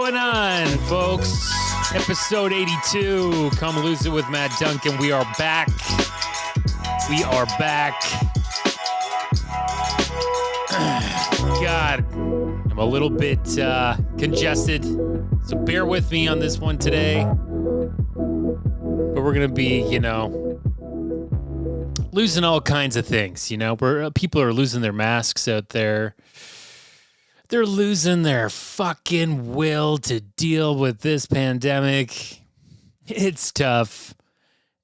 going on, folks? Episode 82. Come Lose It with Matt Duncan. We are back. We are back. God, I'm a little bit congested, so bear with me on this one today. But we're going to be, losing all kinds of things, where people are losing their masks out there. They're losing their fucking will to deal with this pandemic. It's tough.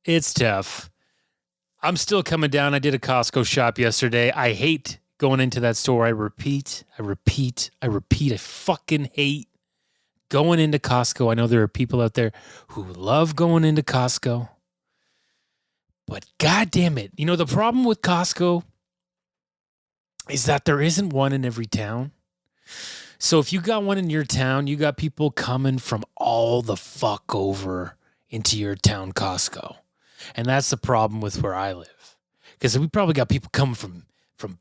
It's tough. I'm still coming down. I did a Costco shop yesterday. I hate going into that store. I repeat. I fucking hate going into Costco. I know there are people out there who love going into Costco. But God damn it. The problem with Costco is that there isn't one in every town. So if you got one in your town, you got people coming from all the fuck over into your town Costco. And that's the problem with where I live. Because we probably got people coming from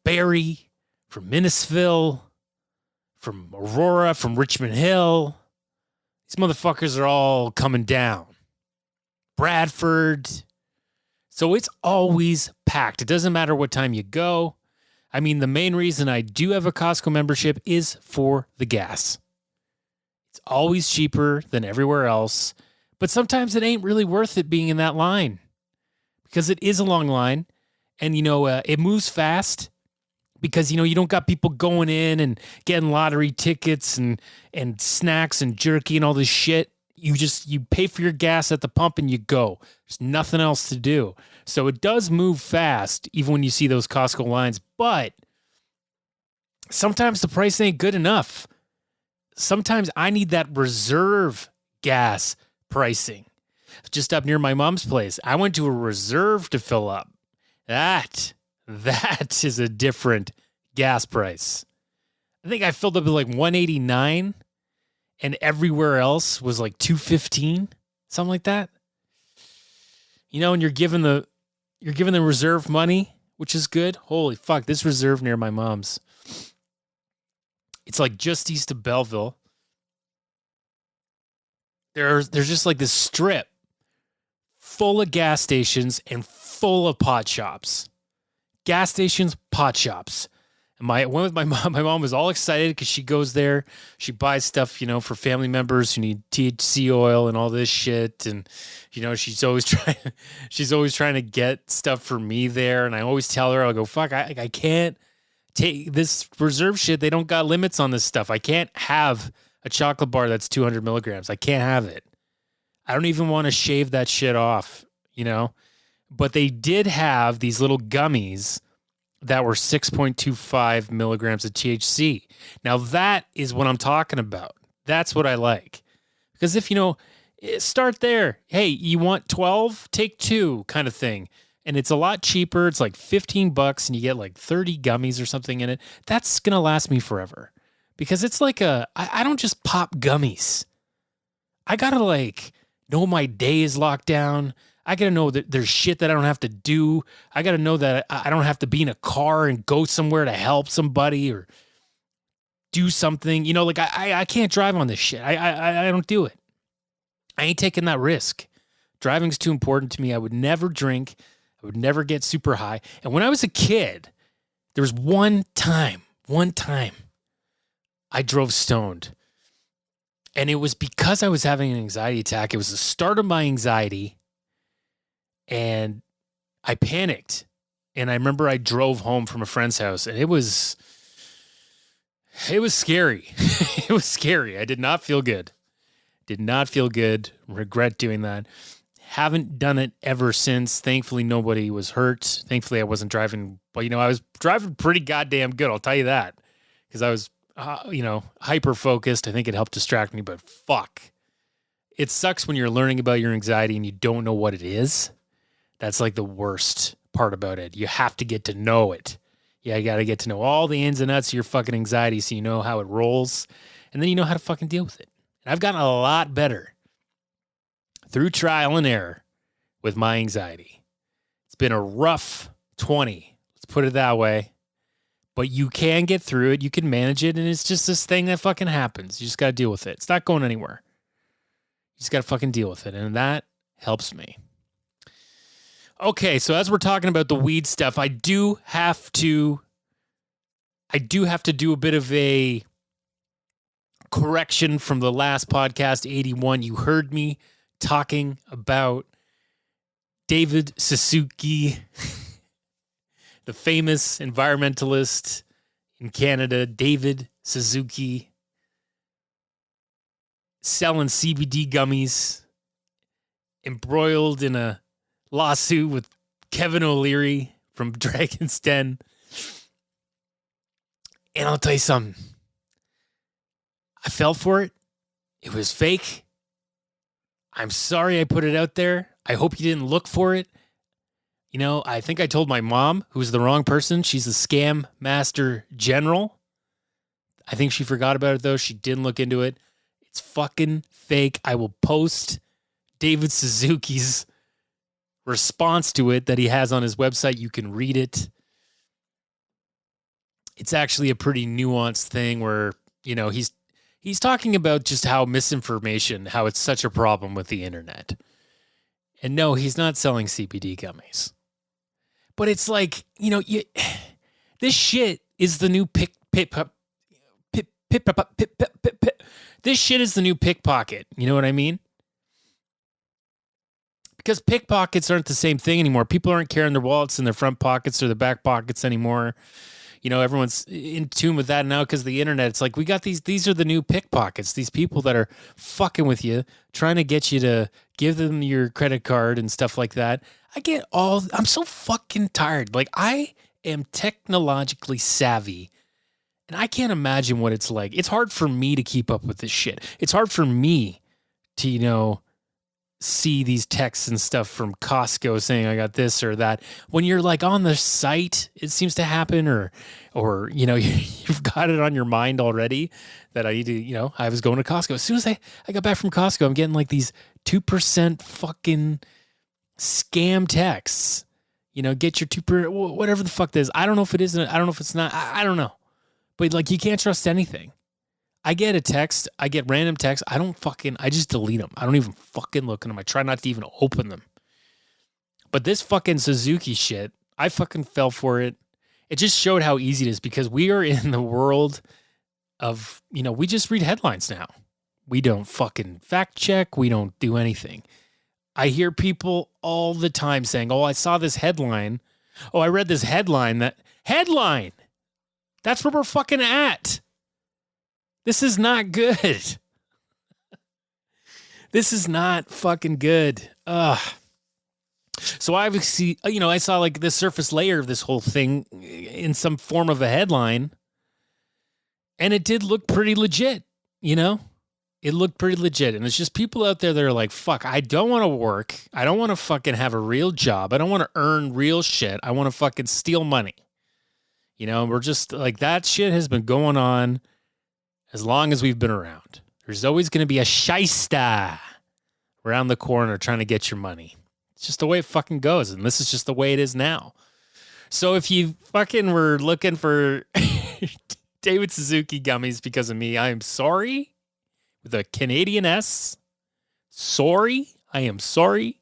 Barrie, from Minnesville, from Aurora, from Richmond Hill. These motherfuckers are all coming down. Bradford. So it's always packed. It doesn't matter what time you go. I mean, the main reason I do have a Costco membership is for the gas. It's always cheaper than everywhere else, but sometimes it ain't really worth it being in that line because it is a long line and, it moves fast because, you don't got people going in and getting lottery tickets and snacks and jerky and all this shit. You pay for your gas at the pump and you go. There's nothing else to do. So it does move fast, even when you see those Costco lines. But sometimes the price ain't good enough. Sometimes I need that reserve gas pricing. Just up near my mom's place, I went to a reserve to fill up. That is a different gas price. I think I filled up at like $189. And everywhere else was like $2.15, something like that. And you're given the reserve money, which is good. Holy fuck, this reserve near my mom's. It's like just east of Belleville. There's just like this strip full of gas stations and full of pot shops. Gas stations, pot shops. I went with my mom. My mom was all excited because she goes there. She buys stuff, for family members who need THC oil and all this shit. And, she's always trying to get stuff for me there. And I always tell her, I'll go, fuck, I can't take this reserve shit. They don't got limits on this stuff. I can't have a chocolate bar that's 200 milligrams. I can't have it. I don't even want to shave that shit off, But they did have these little gummies that were 6.25 milligrams of THC. Now that is what I'm talking about. That's what I like. Because if, start there. Hey, you want 12? Take 2 kind of thing. And it's a lot cheaper. It's like $15 and you get like 30 gummies or something in it. That's going to last me forever. Because it's like I don't just pop gummies. I got to know my day is locked down. I got to know that there's shit that I don't have to do. I got to know that I don't have to be in a car and go somewhere to help somebody or do something. I can't drive on this shit. I don't do it. I ain't taking that risk. Driving's too important to me. I would never drink. I would never get super high. And when I was a kid, there was one time I drove stoned. And it was because I was having an anxiety attack. It was the start of my anxiety. And I panicked. And I remember I drove home from a friend's house and it was scary. It was scary. I did not feel good. Regret doing that. Haven't done it ever since. Thankfully, nobody was hurt. Thankfully, I wasn't driving. But, I was driving pretty goddamn good. I'll tell you that. Because I was, hyper focused. I think it helped distract me, but fuck. It sucks when you're learning about your anxiety and you don't know what it is. That's like the worst part about it. You have to get to know it. Yeah, you got to get to know all the ins and outs of your fucking anxiety so you know how it rolls. And then you know how to fucking deal with it. And I've gotten a lot better through trial and error with my anxiety. It's been a rough 20. Let's put it that way. But you can get through it. You can manage it. And it's just this thing that fucking happens. You just got to deal with it. It's not going anywhere. You just got to fucking deal with it. And that helps me. Okay, so as we're talking about the weed stuff, I do have to do a bit of a correction from the last podcast, 81. You heard me talking about David Suzuki, the famous environmentalist in Canada, David Suzuki, selling CBD gummies, embroiled in a lawsuit with Kevin O'Leary from Dragon's Den. And I'll tell you something. I fell for it. It was fake. I'm sorry I put it out there. I hope you didn't look for it. You know, I think I told my mom, who's the wrong person. She's a scam master general. I think she forgot about it, though. She didn't look into it. It's fucking fake. I will post David Suzuki's response to it that he has on his website. You can read it. It's actually a pretty nuanced thing where, you know, he's talking about just how misinformation, how it's such a problem with the internet. And no, he's not selling CBD gummies. But it's like, you know, this shit is the new this shit is the new pickpocket. You know what I mean? Because pickpockets aren't the same thing anymore. People aren't carrying their wallets in their front pockets or their back pockets anymore. You know, everyone's in tune with that now because of the internet. It's like, we got these are the new pickpockets. These people that are fucking with you, trying to get you to give them your credit card and stuff like that. I'm so fucking tired. Like, I am technologically savvy and I can't imagine what it's like. It's hard for me to keep up with this shit. It's hard for me to, you know, see these texts and stuff from Costco saying I got this or that. When you're like on the site, it seems to happen, or you know, you've got it on your mind already that I need to, you know, I was going to Costco. As soon as I got back from Costco, I'm getting like these 2% fucking scam texts. You know, get your 2%, whatever the fuck that is. I don't know if it is, I don't know if it's not. I don't know. But like, you can't trust anything. I get a text. I get random texts. I just delete them. I don't even fucking look at them. I try not to even open them. But this fucking Suzuki shit, I fucking fell for it. It just showed how easy it is because we are in the world of, you know, we just read headlines now. We don't fucking fact check. We don't do anything. I hear people all the time saying, oh, I saw this headline. Oh, I read this headline. Headline! That's where we're fucking at. This is not good. This is not fucking good. Ugh. So obviously, you know, I saw like the surface layer of this whole thing in some form of a headline. And it did look pretty legit, you know? It looked pretty legit. And it's just people out there that are like, fuck, I don't want to work. I don't want to fucking have a real job. I don't want to earn real shit. I want to fucking steal money. You know, we're just like, that shit has been going on as long as we've been around. There's always going to be a shyster around the corner trying to get your money. It's just the way it fucking goes. And this is just the way it is now. So if you fucking were looking for David Suzuki gummies because of me, I am sorry. With a Canadian S. Sorry. I am sorry.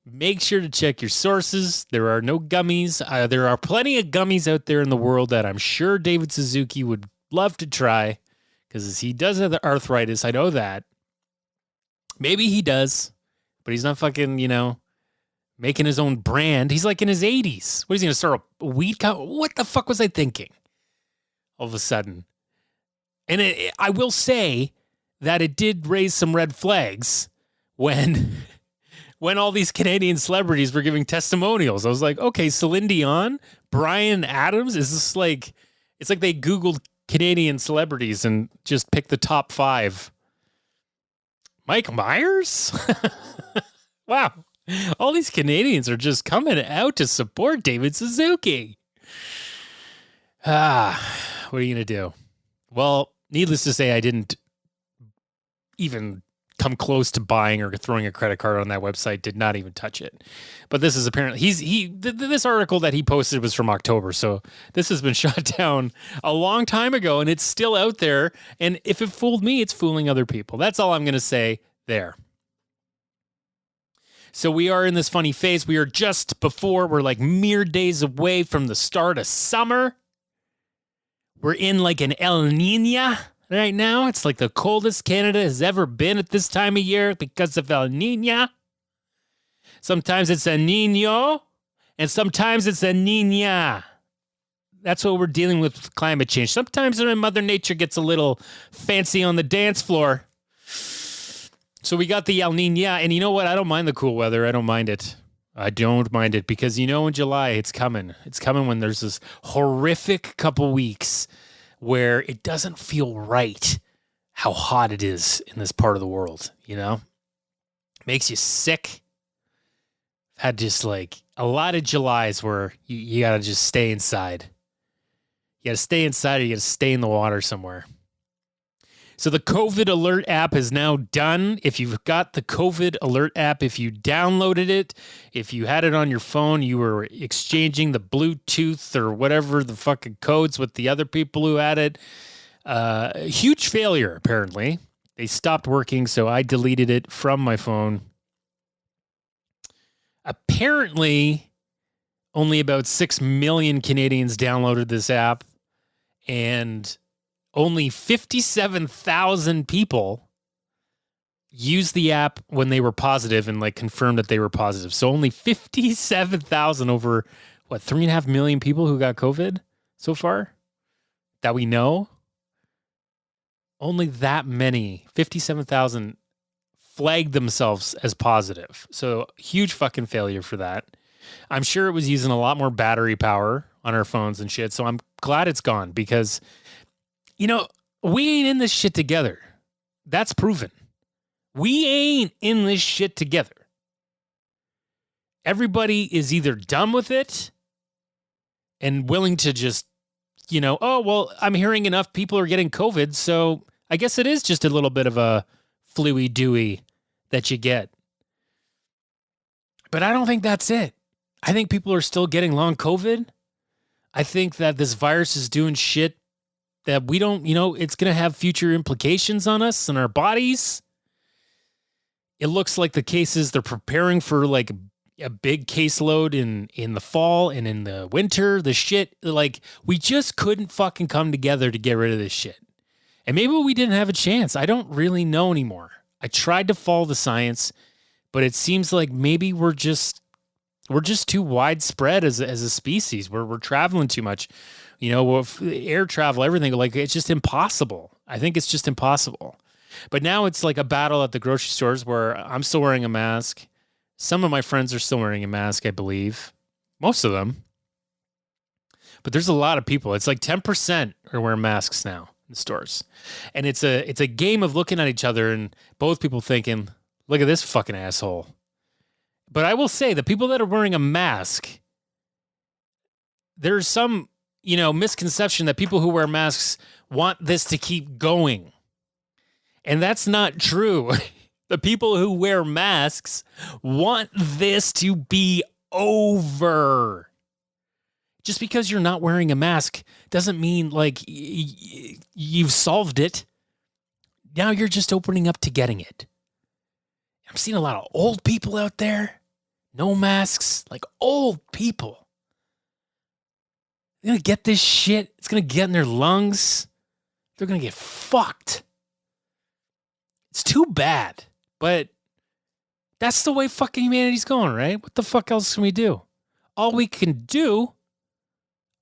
Make sure to check your sources. There are no gummies. There are plenty of gummies out there in the world that I'm sure David Suzuki would love to try because he does have the arthritis. I know that. Maybe he does, but he's not fucking, you know, making his own brand. He's like in his 80s. What is he going to start a weed company? What the fuck was I thinking? All of a sudden. And I will say that it did raise some red flags when all these Canadian celebrities were giving testimonials. I was like, okay, Celine Dion, Bryan Adams, is this like, it's like they Googled Canadian celebrities and just picked the top 5. Mike Myers? Wow. All these Canadians are just coming out to support David Suzuki. What are you going to do? Well, needless to say, I didn't even come close to buying or throwing a credit card on that website. Did not even touch it. But this is apparently this article that he posted was from October, so this has been shot down a long time ago, and it's still out there. And if it fooled me, it's fooling other people. That's all I'm going to say there. So we are in this funny phase. We are just before, we're like mere days away from the start of summer. We're in like an El Niño right now. It's like the coldest Canada has ever been at this time of year because of El Niño. Sometimes it's a Niño, and sometimes it's a Niña. That's what we're dealing with climate change. Sometimes when Mother Nature gets a little fancy on the dance floor. So we got the El Niño, and you know what? I don't mind the cool weather. I don't mind it. I don't mind it because, you know, in July, it's coming. It's coming when there's this horrific couple weeks where it doesn't feel right how hot it is in this part of the world, you know? Makes you sick. Had just like a lot of Julys where you got to just stay inside. You got to stay inside or you got to stay in the water somewhere. So the COVID Alert app is now done. If you've got the COVID Alert app, if you downloaded it, if you had it on your phone, you were exchanging the Bluetooth or whatever the fucking codes with the other people who had it. Huge failure, apparently. They stopped working, so I deleted it from my phone. Apparently, only about 6 million Canadians downloaded this app, and only 57,000 people used the app when they were positive and like confirmed that they were positive. So only 57,000 over, 3.5 million people who got COVID so far that we know. Only that many, 57,000 flagged themselves as positive. So huge fucking failure for that. I'm sure it was using a lot more battery power on our phones and shit. So I'm glad it's gone because, you know, we ain't in this shit together. That's proven. We ain't in this shit together. Everybody is either done with it and willing to just, you know, oh, well, I'm hearing enough people are getting COVID, so I guess it is just a little bit of a fluey dewy that you get. But I don't think that's it. I think people are still getting long COVID. I think that this virus is doing shit that we don't, you know, it's going to have future implications on us and our bodies. It looks like the cases, they're preparing for like a big caseload in the fall and in the winter. The shit, like, we just couldn't fucking come together to get rid of this shit. And maybe we didn't have a chance. I don't really know anymore. I tried to follow the science, but it seems like maybe we're just too widespread as a species. We're traveling too much. You know, air travel, everything, like, it's just impossible. I think it's just impossible. But now it's like a battle at the grocery stores where I'm still wearing a mask. Some of my friends are still wearing a mask, I believe. Most of them. But there's a lot of people. It's like 10% are wearing masks now in the stores. And it's a game of looking at each other and both people thinking, look at this fucking asshole. But I will say, the people that are wearing a mask, there's some, you know, misconception that people who wear masks want this to keep going. And that's not true. The people who wear masks want this to be over. Just because you're not wearing a mask doesn't mean like you've solved it. Now you're just opening up to getting it. I'm seeing a lot of old people out there. No masks, like old people. They're going to get this shit. It's going to get in their lungs. They're going to get fucked. It's too bad, but that's the way fucking humanity's going, right? What the fuck else can we do? All we could do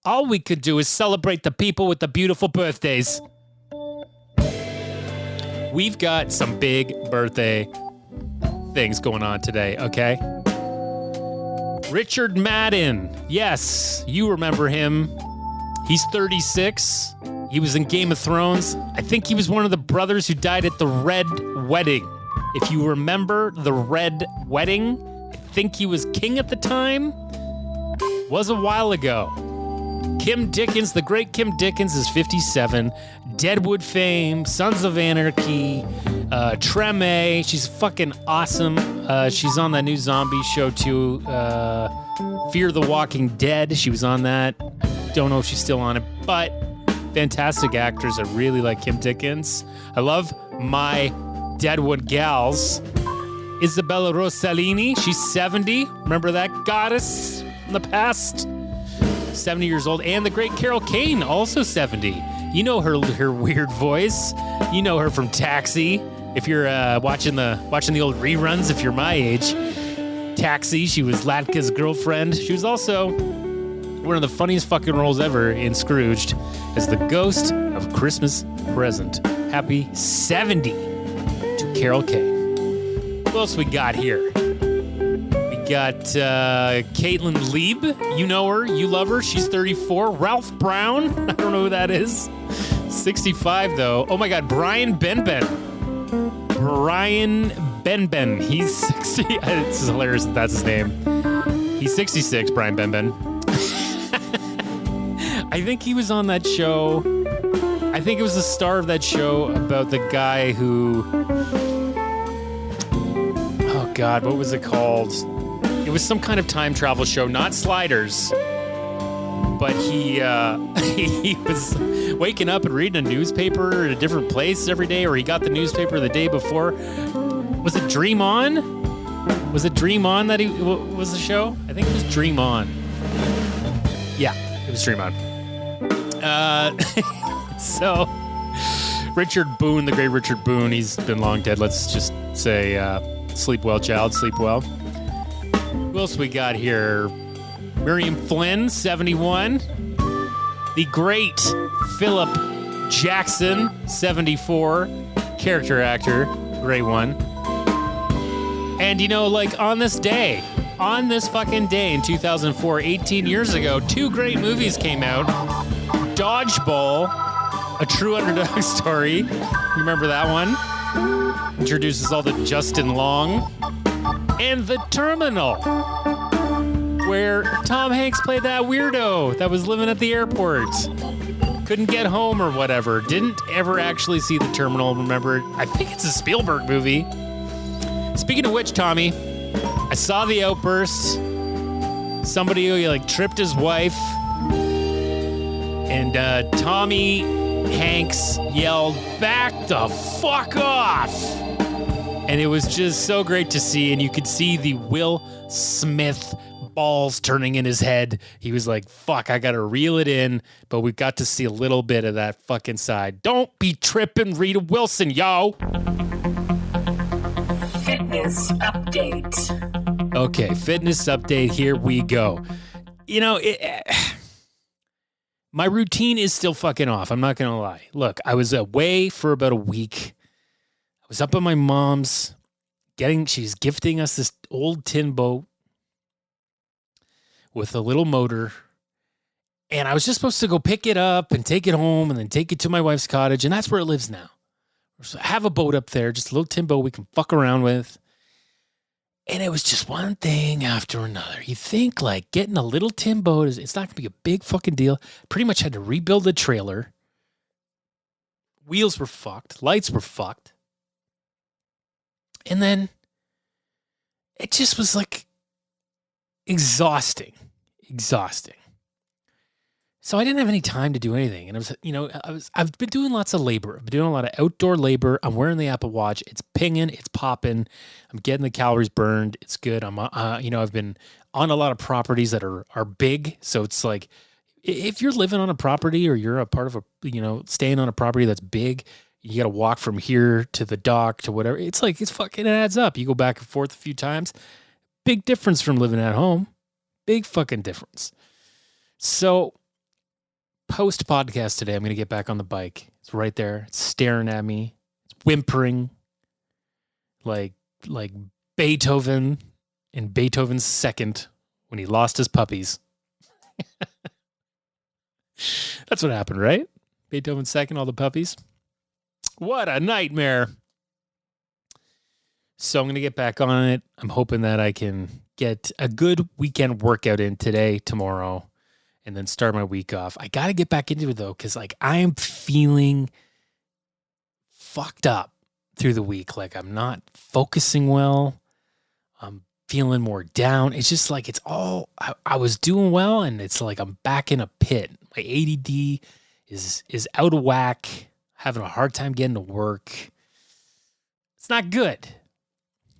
is celebrate the people with the beautiful birthdays. We've got some big birthday things going on today, okay? Richard Madden. Yes, you remember him. He's 36. He was in Game of Thrones. I think he was one of the brothers who died at the Red Wedding. If you remember the Red Wedding, I think he was king at the time. Was a while ago. Kim Dickens, the great Kim Dickens, is 57. Deadwood fame, Sons of Anarchy, Treme. She's fucking awesome. She's on that new zombie show too, Fear the Walking Dead. She was on that. Don't know if she's still on it, but fantastic actors. I really like Kim Dickens. I love my Deadwood gals. Isabella Rossellini, she's 70. Remember that goddess from the past? 70 years old. And the great Carol Kane, also 70. You know her weird voice. You know her from Taxi. If you're watching the old reruns, if you're my age. Taxi, she was Latka's girlfriend. She was also one of the funniest fucking roles ever in Scrooged as the ghost of Christmas Present. Happy 70 to Carol Kane. Who else we got here? Got Caitlin Lieb. You know her. You love her. She's 34. Ralph Brown. I don't know who that is. 65, though. Oh, my God. Brian Benben. Brian Benben. He's 60. It's hilarious that that's his name. He's 66, Brian Benben. I think he was on that show. I think it was the star of that show about the guy who... Oh, God. What was it called? It was some kind of time travel show, not Sliders, but he was waking up and reading a newspaper at a different place every day, or he got the newspaper the day before. Was it Dream On? Was it Dream On that he was the show? I think it was Dream On. Yeah, it was Dream On. So, Richard Boone, the great Richard Boone, he's been long dead. Let's just say, sleep well, child, sleep well. Who else we got here? Miriam Flynn, 71. The great Philip Jackson, 74. Character actor, great one. And you know, like on this fucking day in 2004, 18 years ago, two great movies came out. Dodgeball, a true underdog story. You remember that one? Introduces all the Justin Long. And The Terminal, where Tom Hanks played that weirdo that was living at the airport. Couldn't get home or whatever. Didn't ever actually see The Terminal, remember? I think it's a Spielberg movie. Speaking of which, Tommy, I saw the outburst. Somebody like tripped his wife. And Tommy Hanks yelled, "Back the fuck off!" And it was just so great to see, and you could see the Will Smith balls turning in his head. He was like, fuck, I gotta reel it in, but we got to see a little bit of that fucking side. Don't be tripping, Rita Wilson, yo! Fitness update. Okay, fitness update, here we go. You know, my routine is still fucking off, I'm not gonna lie. Look, I was away for about a week. Was up at my mom's she's gifting us this old tin boat with a little motor. And I was just supposed to go pick it up and take it home and then take it to my wife's cottage. And that's where it lives now. So I have a boat up there, just a little tin boat we can fuck around with. And it was just one thing after another. You think like getting a little tin boat it's not going to be a big fucking deal. Pretty much had to rebuild the trailer. Wheels were fucked. Lights were fucked. And then it just was like exhausting. So I didn't have any time to do anything. And I've been doing lots of labor. I've been doing a lot of outdoor labor. I'm wearing the Apple Watch. It's pinging. It's popping. I'm getting the calories burned. It's good. I've been on a lot of properties that are big. So it's like, if you're living on a property or you're a part of staying on a property that's big, you got to walk from here to the dock to whatever. It's fucking adds up. You go back and forth a few times. Big difference from living at home. Big fucking difference. So post podcast today, I'm going to get back on the bike. It's right there. It's staring at me. It's whimpering like Beethoven in Beethoven's second when he lost his puppies. That's what happened, right? Beethoven's second, all the puppies. What a nightmare. So I'm going to get back on it. I'm hoping that I can get a good weekend workout in today, tomorrow, and then start my week off. I got to get back into it though, because like I am feeling fucked up through the week. Like I'm not focusing well. I'm feeling more down. It's just like it's all I was doing well, and it's like I'm back in a pit. My ADD is out of whack. Having a hard time getting to work. It's not good.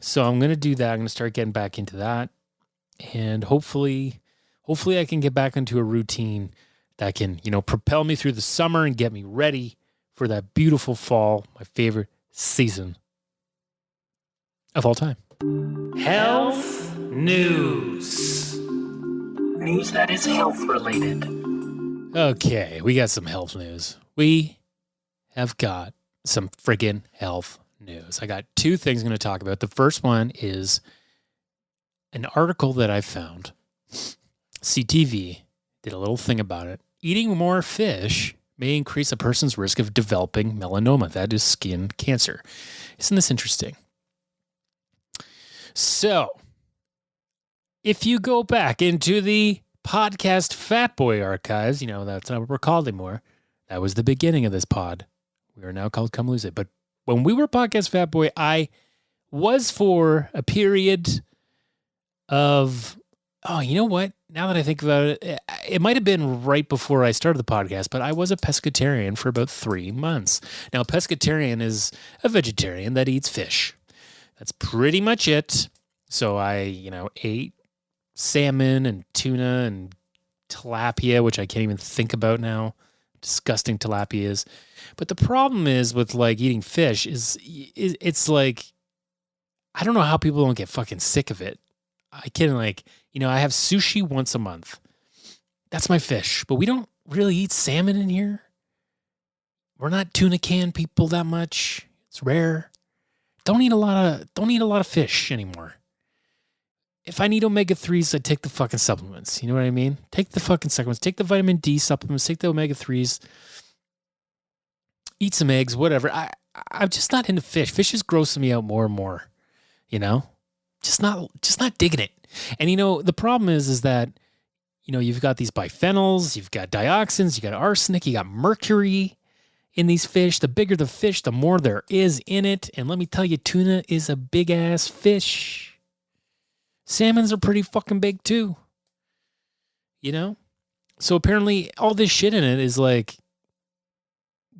So I'm gonna do that. I'm gonna start getting back into that, and hopefully I can get back into a routine that can, propel me through the summer and get me ready for that beautiful fall, my favorite season of all time. Health news. News that is health related. Okay, we got some health news. We have got some friggin' health news. I got two things I'm going to talk about. The first one is an article that I found. CTV did a little thing about it. Eating more fish may increase a person's risk of developing melanoma. That is skin cancer. Isn't this interesting? So, if you go back into the podcast Fat Boy archives, that's not what we're called anymore. That was the beginning of this pod. We are now called Come Lose It. But when we were podcast Fat Boy, I was for a period of, you know what? Now that I think about it, it might have been right before I started the podcast, but I was a pescatarian for about 3 months. Now, a pescatarian is a vegetarian that eats fish. That's pretty much it. So I, ate salmon and tuna and tilapia, which I can't even think about now. Disgusting tilapia is. But the problem is with like eating fish is it's like, I don't know how people don't get fucking sick of it. I can I have sushi once a month. That's my fish, but we don't really eat salmon in here. We're not tuna can people that much. It's rare. Don't eat a lot of fish anymore. If I need omega-3s, I take the fucking supplements. You know what I mean? Take the fucking supplements. Take the vitamin D supplements. Take the omega-3s. Eat some eggs, whatever. I'm just not into fish. Fish is grossing me out more and more. Just not digging it. And the problem is that you've got these biphenyls, you've got dioxins, you got arsenic, you got mercury in these fish. The bigger the fish, the more there is in it. And let me tell you, tuna is a big ass fish. Salmons are pretty fucking big too. So apparently all this shit in it is like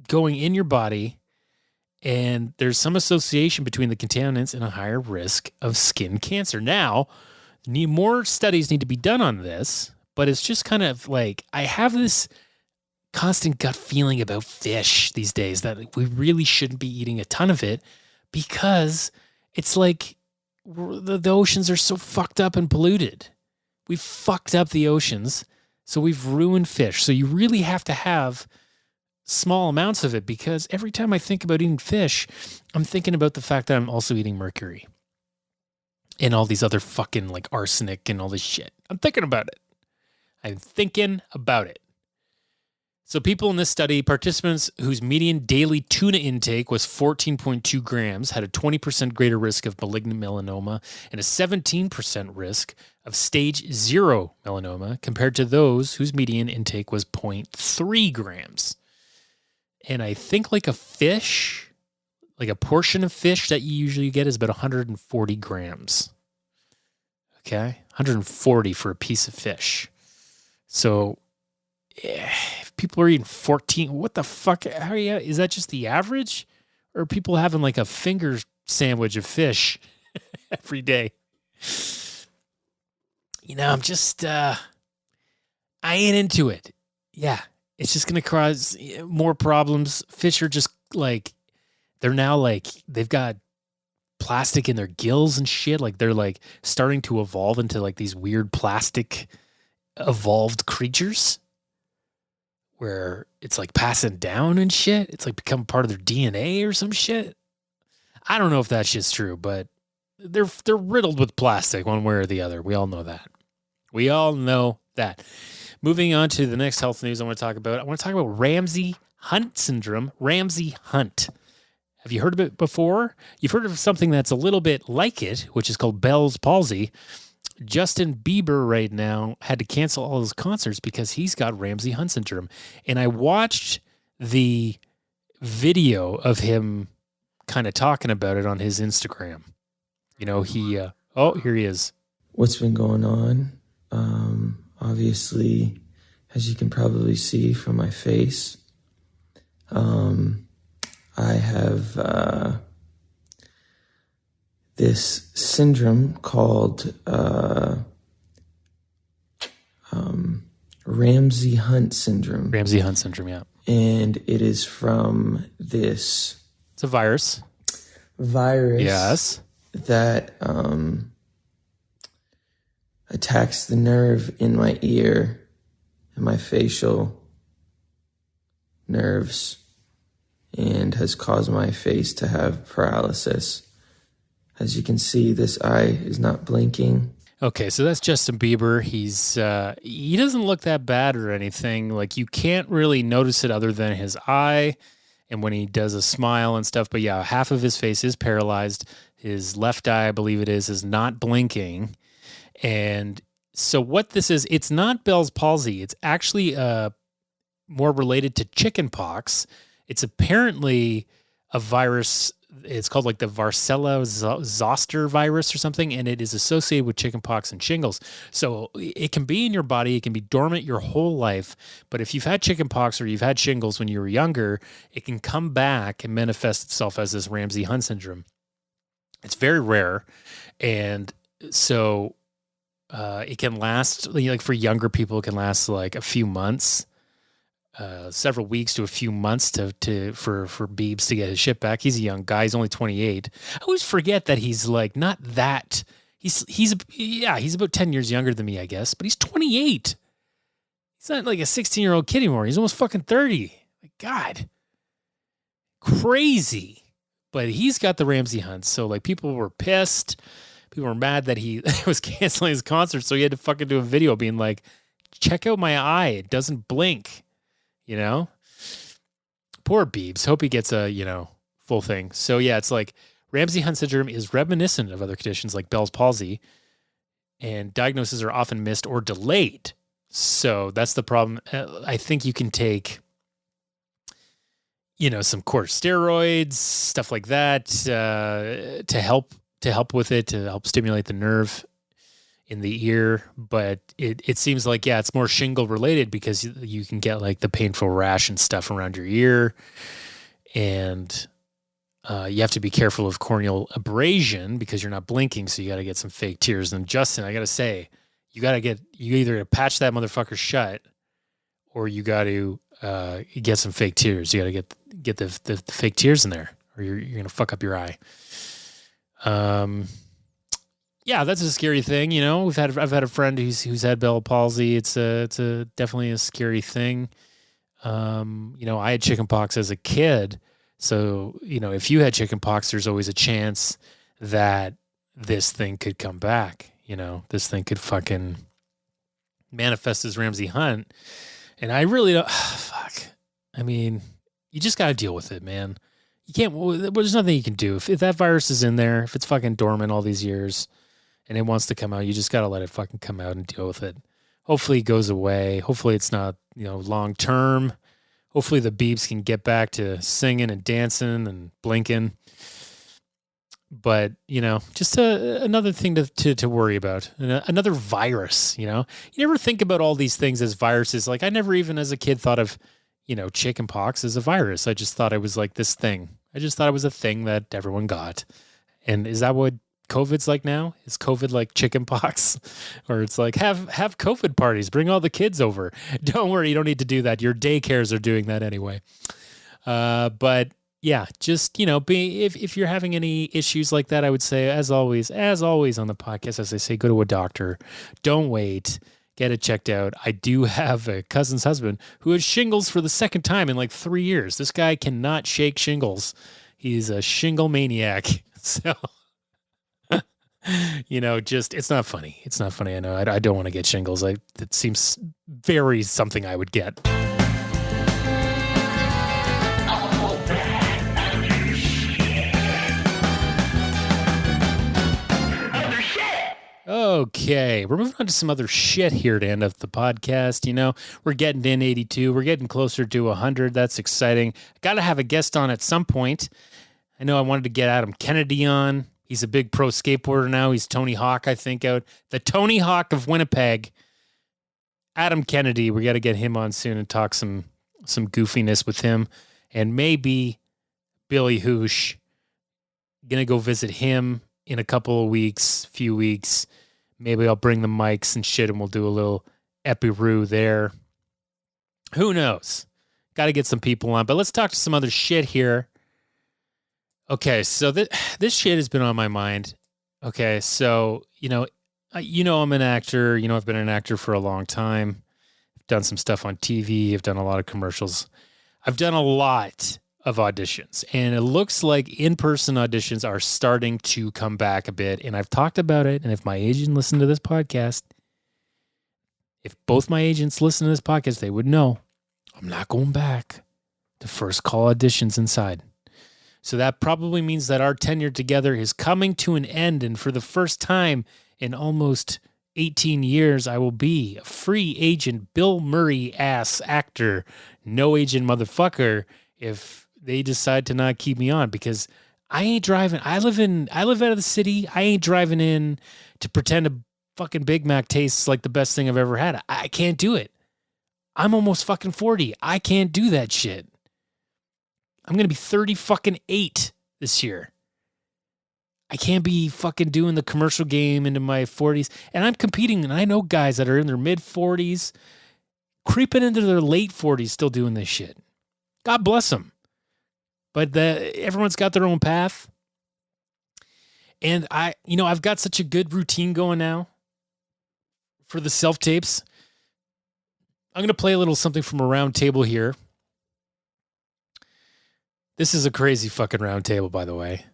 going in your body, and there's some association between the contaminants and a higher risk of skin cancer. Now, more studies need to be done on this, but it's just kind of like I have this constant gut feeling about fish these days that we really shouldn't be eating a ton of it, because it's like the oceans are so fucked up and polluted. We've fucked up the oceans, so we've ruined fish. So you really have to have small amounts of it, because every time I think about eating fish, I'm thinking about the fact that I'm also eating mercury and all these other fucking like arsenic and all this shit. I'm thinking about it. So people in this study, participants whose median daily tuna intake was 14.2 grams had a 20% greater risk of malignant melanoma and a 17% risk of stage 0 melanoma compared to those whose median intake was 0.3 grams. And I think like a fish, like a portion of fish that you usually get is about 140 grams. Okay? 140 for a piece of fish. So if people are eating 14, what the fuck? Is that just the average? Or are people having like a finger sandwich of fish every day? I'm just, I ain't into it. Yeah. It's just going to cause more problems. Fish are just like, they're now like, they've got plastic in their gills and shit. Like they're like starting to evolve into like these weird plastic evolved creatures where it's like passing down and shit. It's like become part of their DNA or some shit. I don't know if that shit's true, but they're riddled with plastic one way or the other. We all know that. Moving on to the next health news I want to talk about Ramsay Hunt syndrome. Ramsay Hunt. Have you heard of it before? You've heard of something that's a little bit like it, which is called Bell's palsy. Justin Bieber right now had to cancel all his concerts because he's got Ramsay Hunt syndrome. And I watched the video of him kind of talking about it on his Instagram. You know, here he is. What's been going on? Obviously, as you can probably see from my face, I have this syndrome called Ramsay Hunt syndrome. Ramsay Hunt syndrome, yeah. And it is from this... It's a virus. Yes. That attacks the nerve in my ear and my facial nerves and has caused my face to have paralysis. As you can see, this eye is not blinking. Okay, so that's Justin Bieber. He doesn't look that bad or anything. Like, you can't really notice it other than his eye and when he does a smile and stuff. But yeah, half of his face is paralyzed. His left eye, I believe it is not blinking. And so what this is, it's not Bell's palsy. It's actually more related to chicken pox. It's apparently a virus. It's called like the Varicella zoster virus or something, and it is associated with chickenpox and shingles. So it can be in your body, it can be dormant your whole life, but if you've had chickenpox or you've had shingles when you were younger, it can come back and manifest itself as this Ramsay Hunt syndrome. It's very rare, and so it can last, like for younger people, it can last like a few months. Several weeks to a few months for Biebs to get his shit back. He's a young guy. He's only 28. I always forget that he's like not that. He's about 10 years younger than me, I guess, but he's 28. He's not like a 16-year-old kid anymore. He's almost fucking 30. Like, God, crazy. But he's got the Ramsay Hunt. So like people were pissed. People were mad that he was canceling his concert. So he had to fucking do a video being like, check out my eye. It doesn't blink. You know, poor Biebs. Hope he gets a, full thing. So yeah, it's like Ramsay Hunt syndrome is reminiscent of other conditions like Bell's palsy, and diagnoses are often missed or delayed. So that's the problem. I think you can take, some corticosteroids, stuff like that, to help with it, to help stimulate the nerve in the ear, but it seems like, yeah, it's more shingle related because you can get like the painful rash and stuff around your ear, and you have to be careful of corneal abrasion because you're not blinking, so you got to get some fake tears. And Justin, I got to say, you either patch that motherfucker shut or you got to get some fake tears. You got to get the fake tears in there or you're going to fuck up your eye. Yeah, that's a scary thing. I've had a friend who's had Bell's palsy. It's definitely a scary thing. I had chickenpox as a kid, so if you had chickenpox, there's always a chance that this thing could come back. This thing could fucking manifest as Ramsay Hunt, and I really don't. Fuck. I mean, you just gotta deal with it, man. You can't. There's nothing you can do if that virus is in there. If it's fucking dormant all these years. And it wants to come out, you just got to let it fucking come out and deal with it. Hopefully it goes away. Hopefully it's not, long term. Hopefully the Biebs can get back to singing and dancing and blinking. But, just another thing to worry about. Another virus, You never think about all these things as viruses. Like I never even as a kid thought of, chickenpox as a virus. I just thought it was like this thing. I just thought it was a thing that everyone got. And is that what COVID's like now? Is COVID like chickenpox? Or it's like have COVID parties, bring all the kids over. Don't worry, you don't need to do that. Your daycares are doing that anyway. But yeah, just if you're having any issues like that, I would say as always on the podcast, as I say, go to a doctor. Don't wait. Get it checked out. I do have a cousin's husband who has shingles for the second time in like 3 years. This guy cannot shake shingles. He's a shingle maniac. So it's not funny. It's not funny. I know. I don't want to get shingles. It seems very something I would get. Okay, we're moving on to some other shit here to end up the podcast. You know, we're getting in 82. We're getting closer to 100. That's exciting. Got to have a guest on at some point. I know I wanted to get Adam Kennedy on. He's a big pro skateboarder now. He's Tony Hawk, I think, out. The Tony Hawk of Winnipeg. Adam Kennedy, we got to get him on soon and talk some goofiness with him. And maybe Billy Hoosh. Gonna go visit him in a couple of weeks, few weeks. Maybe I'll bring the mics and shit and we'll do a little epiroo there. Who knows? Got to get some people on. But let's talk to some other shit here. Okay, so this shit has been on my mind. Okay, so, you know I'm an actor. You know I've been an actor for a long time. I've done some stuff on TV. I've done a lot of commercials. I've done a lot of auditions, and it looks like in-person auditions are starting to come back a bit, and I've talked about it, and if my agent listened to this podcast, if both my agents listen to this podcast, they would know I'm not going back to first call auditions inside. So that probably means that our tenure together is coming to an end, and for the first time in almost 18 years, I will be a free agent, Bill Murray ass actor, no agent motherfucker, if they decide to not keep me on, because I ain't driving. I live out of the city. I ain't driving in to pretend a fucking Big Mac tastes like the best thing I've ever had. I can't do it. I'm almost fucking 40. I can't do that shit. I'm going to be 38 this year. I can't be fucking doing the commercial game into my 40s. And I'm competing, and I know guys that are in their mid 40s, creeping into their late 40s, still doing this shit. God bless them. But everyone's got their own path. And I've got such a good routine going now for the self-tapes. I'm going to play a little something from a round table here. This is a crazy fucking round table, by the way.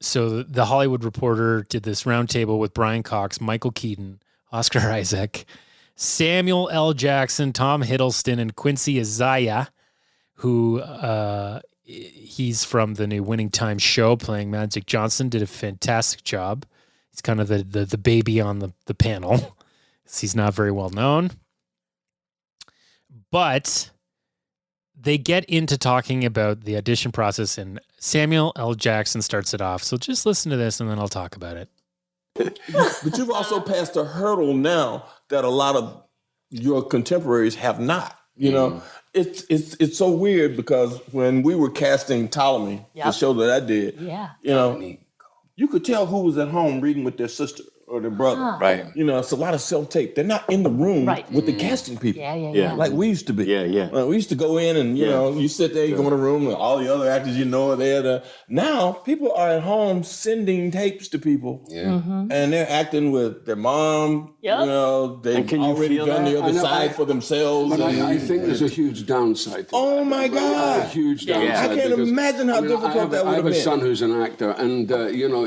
So the Hollywood Reporter did this round table with Brian Cox, Michael Keaton, Oscar Isaac, Samuel L. Jackson, Tom Hiddleston, and Quincy Isaiah, who he's from the new Winning Time show playing Magic Johnson, did a fantastic job. He's kind of the baby on the panel. He's not very well known. But they get into talking about the audition process, and Samuel L. Jackson starts it off. So just listen to this, and then I'll talk about it. But you've also passed a hurdle now that a lot of your contemporaries have not. You know, it's so weird, because when we were casting Ptolemy, the show that I did, you could tell who was at home reading with their sister or their brother. Right. You know, it's a lot of self-tape. They're not in the room with the casting people. Yeah. Like we used to be. We used to go in and, you know, you sit there, you go in a room, and all the other actors you know are there. Now, people are at home sending tapes to people. And they're acting with their mom. You know, they've already done the other side for themselves. But I think there's a huge downside to Oh, my God. A huge downside. I can't imagine how difficult that would have been. I have a son who's an actor, and,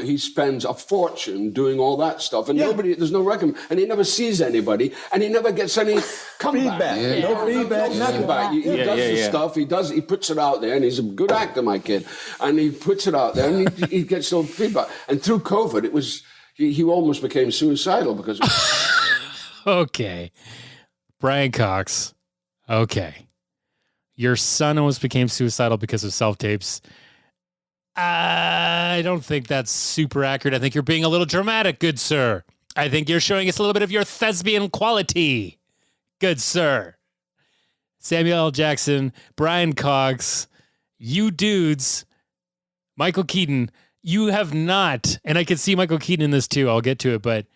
he spends a fortune doing all that stuff, and there's no record, and he never sees anybody, and he never gets any feedback. No feedback, nothing. He does the stuff, he puts it out there, and he's a good actor, my kid, and he puts it out there, and he gets no feedback. And through COVID, it was, he almost became suicidal because Okay. Brian Cox. Okay. Your son almost became suicidal because of self-tapes. I don't think that's super accurate. I think you're being a little dramatic, good sir. I think you're showing us a little bit of your thespian quality, good sir. Samuel L. Jackson, Brian Cox, you dudes, Michael Keaton, you have not, and I can see Michael Keaton in this too, I'll get to it, but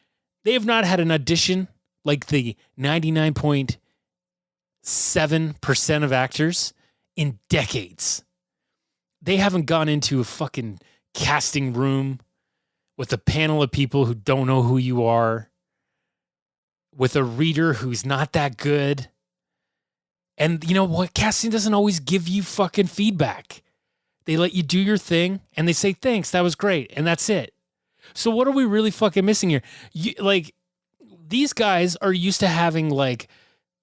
they have not had an audition like the 99.7% of actors in decades. They haven't gone into a fucking casting room with a panel of people who don't know who you are, with a reader who's not that good. And you know what? Casting doesn't always give you fucking feedback. They let you do your thing and they say, thanks, that was great. And that's it. So what are we really fucking missing here? These guys are used to having like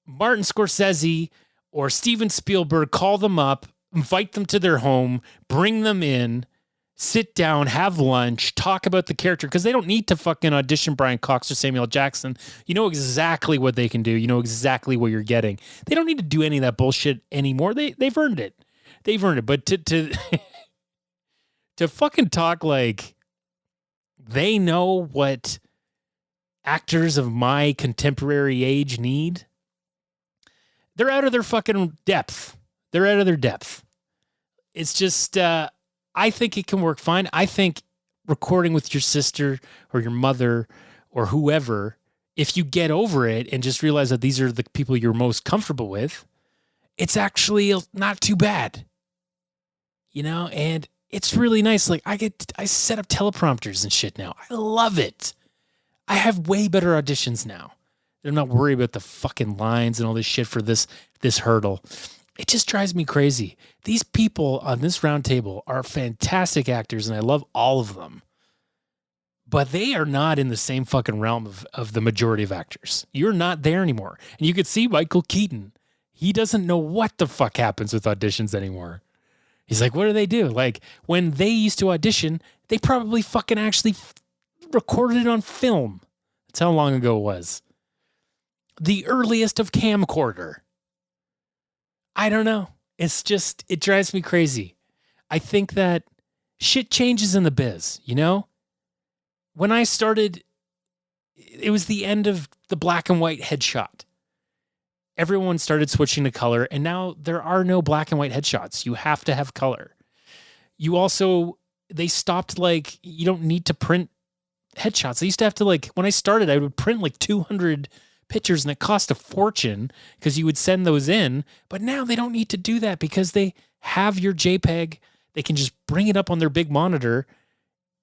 Martin Scorsese or Steven Spielberg call them up, invite them to their home, bring them in, sit down, have lunch, talk about the character, because they don't need to fucking audition Brian Cox or Samuel Jackson. You know exactly what they can do. You know exactly what you're getting. They don't need to do any of that bullshit anymore. They've earned it. They've earned it. But to to fucking talk like they know what actors of my contemporary age need, they're out of their fucking depth. They're out of their depth. It's just, I think it can work fine. I think recording with your sister or your mother or whoever, if you get over it and just realize that these are the people you're most comfortable with, it's actually not too bad. You know, and it's really nice. Like I set up teleprompters and shit now. I love it. I have way better auditions now. I'm not worried about the fucking lines and all this shit for this hurdle. It just drives me crazy. These people on this round table are fantastic actors, and I love all of them. But they are not in the same fucking realm of the majority of actors. You're not there anymore. And you could see Michael Keaton. He doesn't know what the fuck happens with auditions anymore. He's like, what do they do? Like, when they used to audition, they probably fucking actually recorded it on film. That's how long ago it was. The earliest of camcorder. I don't know. It's just, it drives me crazy. I think that shit changes in the biz, you know? When I started, it was the end of the black and white headshot. Everyone started switching to color, and now there are no black and white headshots. You have to have color. You also, they stopped, like, you don't need to print headshots. I used to have to, like, when I started, I would print like 200 pictures, and it cost a fortune because you would send those in. But now they don't need to do that because they have your JPEG. They can just bring it up on their big monitor,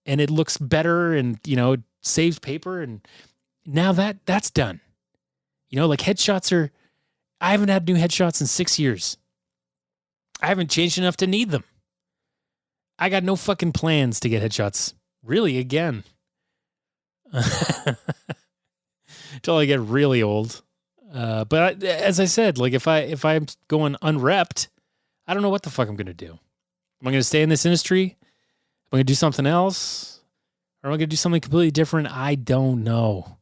and it looks better, and, you know, saves paper. And now that's done. You know, like, headshots are, I haven't had new headshots in 6 years. I haven't changed enough to need them. I got no fucking plans to get headshots really again. Until I get really old. But as I said, like, if I'm going unrepped, I don't know what the fuck I'm going to do. Am I going to stay in this industry? Am I going to do something else? Or am I going to do something completely different? I don't know.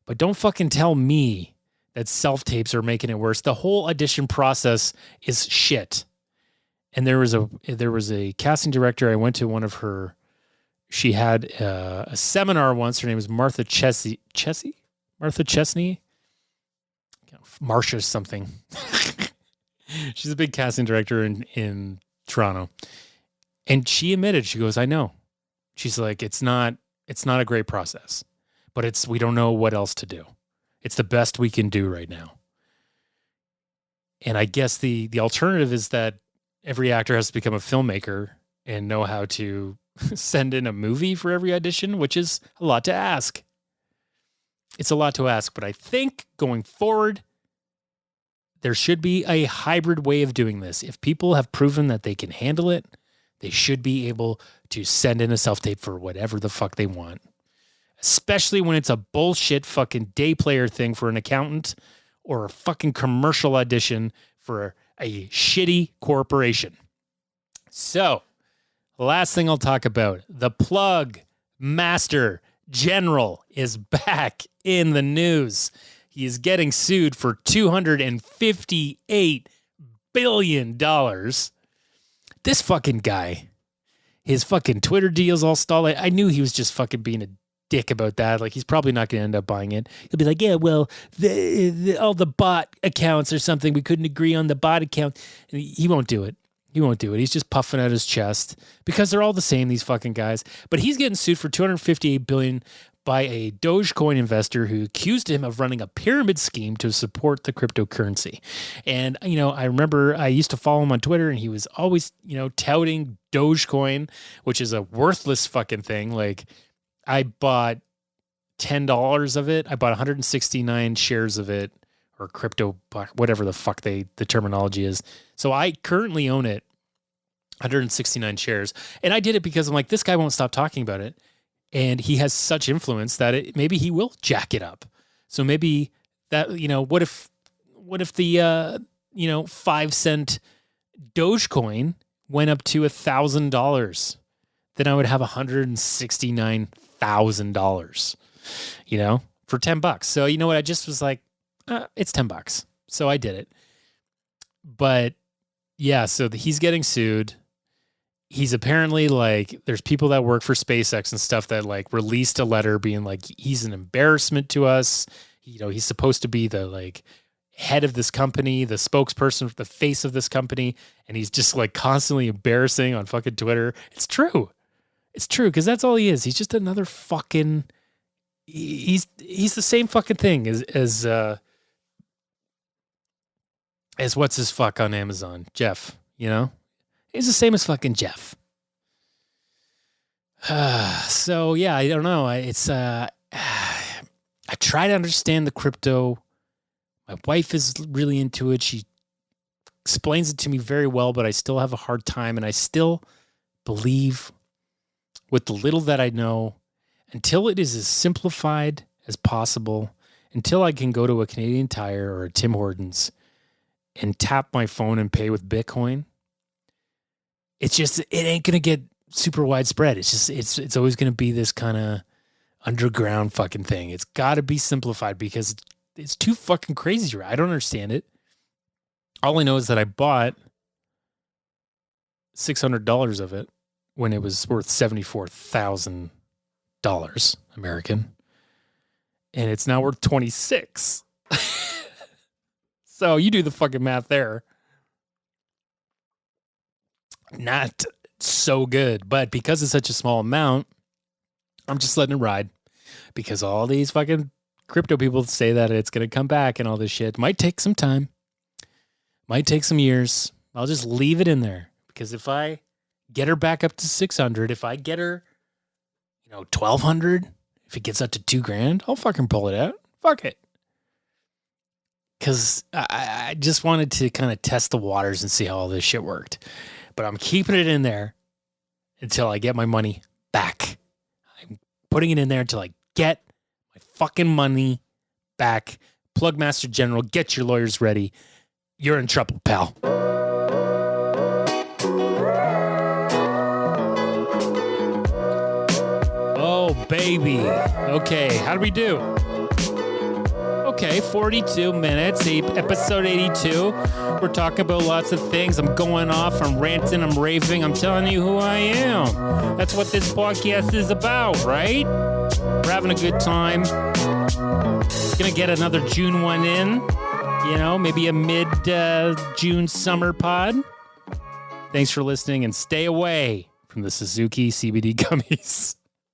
But don't fucking tell me that self-tapes are making it worse. The whole audition process is shit. And there was a casting director. I went to one of her. She had a seminar once. Her name was Martha Chesney. Martha Chesney? Marsha something. She's a big casting director in Toronto. And she admitted, she goes, I know. She's like, it's not a great process, but we don't know what else to do. It's the best we can do right now. And I guess the alternative is that every actor has to become a filmmaker and know how to send in a movie for every audition, which is a lot to ask. It's a lot to ask, but I think going forward, there should be a hybrid way of doing this. If people have proven that they can handle it, they should be able to send in a self-tape for whatever the fuck they want. Especially when it's a bullshit fucking day player thing for an accountant or a fucking commercial audition for a shitty corporation. So, the last thing I'll talk about, the plug master general is back in the news. He is getting sued for $258 billion. This fucking guy, his fucking Twitter deals all stalled. I knew he was just fucking being a dick about that. Like, he's probably not going to end up buying it. He'll be like, yeah, well, all the bot accounts or something, we couldn't agree on the bot account. And he won't do it. He won't do it. He's just puffing out his chest because they're all the same, these fucking guys. But he's getting sued for $258 billion by a Dogecoin investor who accused him of running a pyramid scheme to support the cryptocurrency. And, you know, I remember I used to follow him on Twitter, and he was always, you know, touting Dogecoin, which is a worthless fucking thing. Like, I bought $10 of it. I bought 169 shares of it, or crypto, whatever the fuck the terminology is. So I currently own it, 169 shares. And I did it because I'm like, this guy won't stop talking about it. And he has such influence that maybe he will jack it up. So maybe that, you know, what if the, 5 cent Dogecoin went up to $1,000? then I would have $169,000, for $10. So you know what? I just was like, it's $10. So I did it. But yeah, so he's getting sued. He's apparently like, there's people that work for SpaceX and stuff that like released a letter being like, he's an embarrassment to us. He's supposed to be the like head of this company, the spokesperson, the face of this company. And he's just like constantly embarrassing on fucking Twitter. It's true. It's true. Cause that's all he is. He's just another fucking, he's the same fucking thing as what's his fuck on Amazon, Jeff, He's the same as fucking Jeff. So yeah, I don't know. I try to understand the crypto. My wife is really into it. She explains it to me very well, but I still have a hard time. And I still believe with the little that I know, until it is as simplified as possible, until I can go to a Canadian Tire or a Tim Hortons and tap my phone and pay with Bitcoin, it ain't going to get super widespread. It's always going to be this kind of underground fucking thing. It's got to be simplified because it's too fucking crazy. I don't understand it. All I know is that I bought $600 of it when it was worth $74,000 American, and it's now worth 26. So you do the fucking math there. Not so good, but because it's such a small amount, I'm just letting it ride because all these fucking crypto people say that it's going to come back and all this shit. Might take some time. Might take some years. I'll just leave it in there because if I get her back up to 600, if I get her, 1,200, if it gets up to $2,000, I'll fucking pull it out. Fuck it. Because I just wanted to kind of test the waters and see how all this shit worked. But I'm keeping it in there until I get my money back. I'm putting it in there until I get my fucking money back. Plugmaster General, get your lawyers ready. You're in trouble, pal. Oh, baby. Okay, how do we do? Okay, 42 minutes, episode 82. We're talking about lots of things. I'm going off, I'm ranting, I'm raving, I'm telling you who I am. That's what this podcast is about, right? We're having a good time. Gonna get another June one in. Maybe a mid-June summer pod. Thanks for listening, and stay away from the Suzuki CBD gummies.